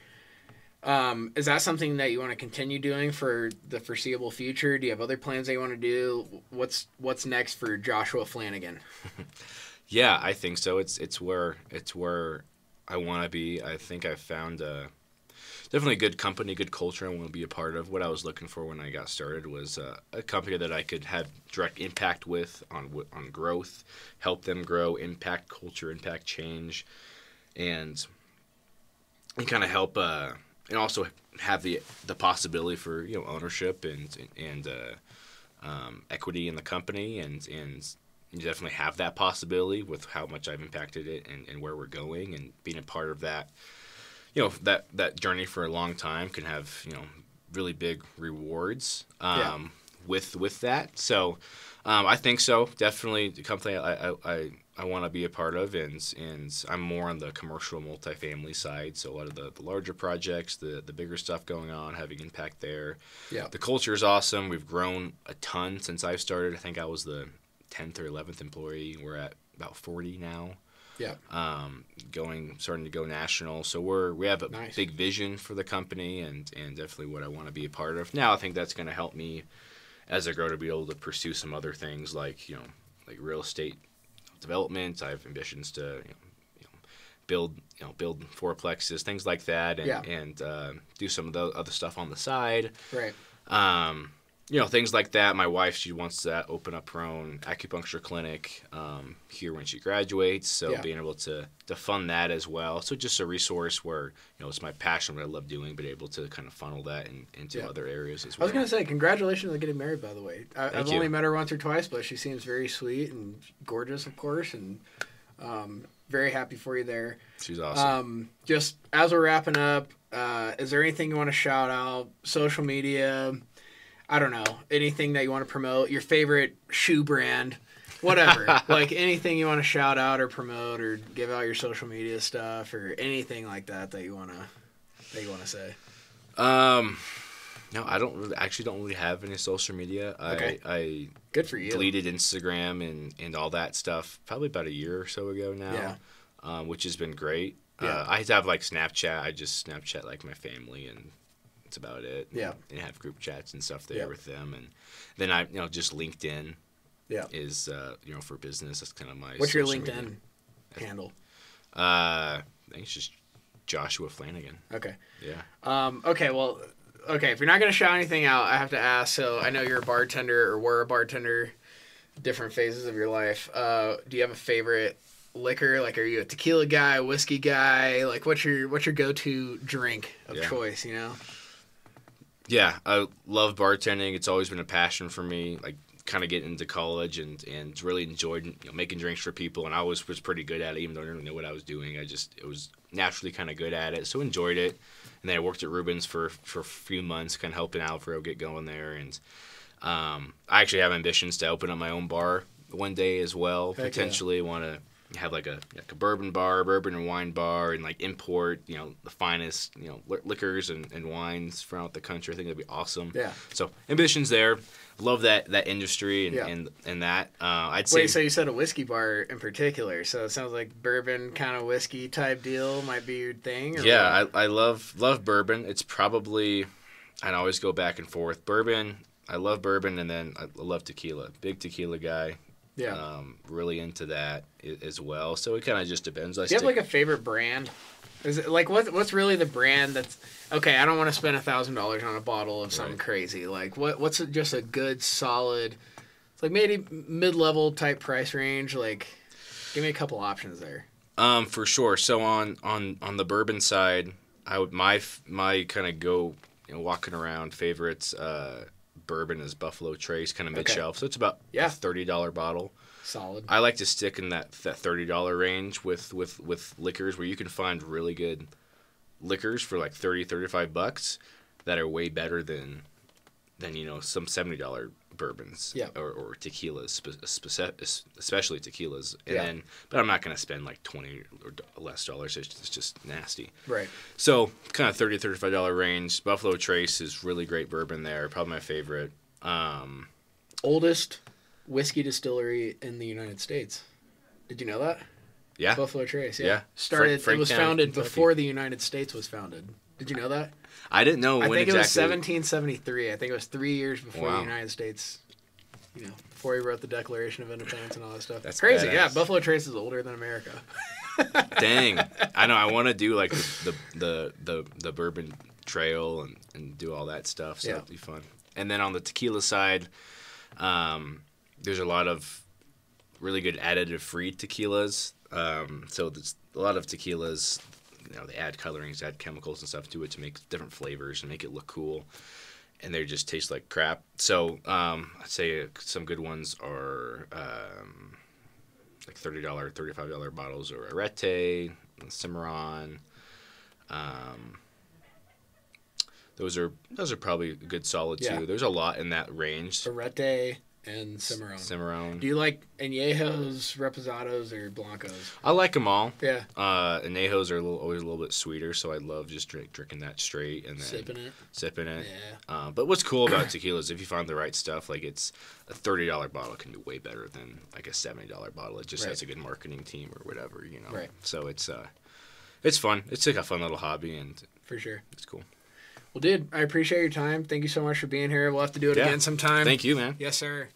Is that something that you want to continue doing for the foreseeable future? Do you have other plans that you want to do? What's next for Joshua Flanagan? Yeah, I think so. It's where I want to be. I think I found definitely a good company, good culture I want to be a part of. What I was looking for when I got started was a company that I could have direct impact with on growth, help them grow, impact culture, impact change, and kind of help and also have the possibility for ownership and equity in the company and you definitely have that possibility with how much I've impacted it and where we're going and being a part of that. That journey for a long time can have, really big rewards with that. So I think so. Definitely the company I want to be a part of, and I'm more on the commercial multifamily side. So a lot of the larger projects, the bigger stuff going on, having impact there. Yeah. The culture is awesome. We've grown a ton since I've started. I think I was the 10th or 11th employee. We're at about 40 now. Yeah. Starting to go national. So we have a big vision for the company and definitely what I want to be a part of. Now I think that's going to help me as I grow to be able to pursue some other things like real estate development. I have ambitions to build fourplexes, things like that, and do some of the other stuff on the side. Right. Things like that. My wife, she wants to open up her own acupuncture clinic here when she graduates. So being able to fund that as well. So just a resource where, it's my passion, what I love doing, but able to kind of funnel that into other areas as well. I was going to say, congratulations on getting married, by the way. I've only met her once or twice, but she seems very sweet and gorgeous, of course, and very happy for you there. She's awesome. Just as we're wrapping up, is there anything you want to shout out? Social media? I don't know, anything that you want to promote, your favorite shoe brand, whatever. Like anything you want to shout out or promote or give out your social media stuff or anything like that you want to say. No, I don't really have any social media. Okay. I good for you. Deleted Instagram and all that stuff probably about a year or so ago now. Yeah. Which has been great. Yeah. I have like Snapchat. I just Snapchat like my family and that's about it. Yeah. And have group chats and stuff there with them. And then I, just LinkedIn. Yeah. is for business. That's kind of my. What's your social LinkedIn media handle? I think it's just Joshua Flanagan. Okay. Yeah. Okay. Well. Okay. If you're not gonna shout anything out, I have to ask. So I know you're a bartender or were a bartender, different phases of your life. Do you have a favorite liquor? Like, are you a tequila guy, whiskey guy? Like, what's your go-to drink of choice? You know. Yeah, I love bartending. It's always been a passion for me. Like, kind of getting into college and really enjoyed making drinks for people. And I was pretty good at it, even though I didn't know what I was doing. It was naturally kind of good at it, so enjoyed it. And then I worked at Rubens for a few months, kind of helping Alfredo get going there. And I actually have ambitions to open up my own bar one day as well. Heck Potentially want to have like a bourbon bar, bourbon and wine bar, and like import the finest liquors and wines from out the country. I think that'd be awesome. Yeah. So ambitions there. Love that industry and that. I'd say. Wait, so you said a whiskey bar in particular? So it sounds like bourbon kind of whiskey type deal might be your thing. Or yeah, I love bourbon. It's probably I always go back and forth. Bourbon. I love bourbon, and then I love tequila. Big tequila guy. Yeah. Really into that as well. So it kind of just depends. Do you have like a favorite brand? Is it like what's really the brand that's okay? I don't want to spend $1,000 on a bottle of something crazy. Like what's just a good solid, it's like maybe mid-level type price range. Like, give me a couple options there. For sure. So on the bourbon side, I would my kind of go walking around favorites. Bourbon is Buffalo Trace, kind of mid-shelf. So it's about a $30 bottle. Solid. I like to stick in that $30 range with liquors where you can find really good liquors for like $30-$35 that are way better than some $70 bourbons or tequilas, especially tequilas. And but I'm not going to spend like $20 or less dollars. It's just nasty. Right. So kind of $30-$35 range. Buffalo Trace is really great bourbon there. Probably my favorite. Oldest whiskey distillery in the United States. Did you know that? Yeah. Buffalo Trace. Yeah. Started. It was founded before the United States was founded. Did you know that? I didn't know when exactly. I think it was 1773. I think it was 3 years before the United States. Before he wrote the Declaration of Independence and all that stuff. That's crazy. Badass. Yeah, Buffalo Trace is older than America. Dang. I know. I want to do like the bourbon trail and do all that stuff. So it'd be fun. And then on the tequila side, there's a lot of really good additive-free tequilas. So there's a lot of tequilas, they add colorings, add chemicals and stuff to it to make different flavors and make it look cool. And they just taste like crap. So I'd say some good ones are like $30, $35 bottles or Arete, Cimarron. Those are probably a good solid too. There's a lot in that range. Arete and Cimarron. Do you like añejos, reposados, or blancos? I like them all. Yeah. Añejos are always a little bit sweeter, so I love just drinking that straight and then sipping it. Yeah. But what's cool about tequila is if you find the right stuff, like it's a $30 bottle can be way better than like a $70 bottle. It just has a good marketing team or whatever, Right. So it's fun. It's like a fun little hobby, and for sure, it's cool. Well, dude, I appreciate your time. Thank you so much for being here. We'll have to do it again sometime. Thank you, man. Yes, sir.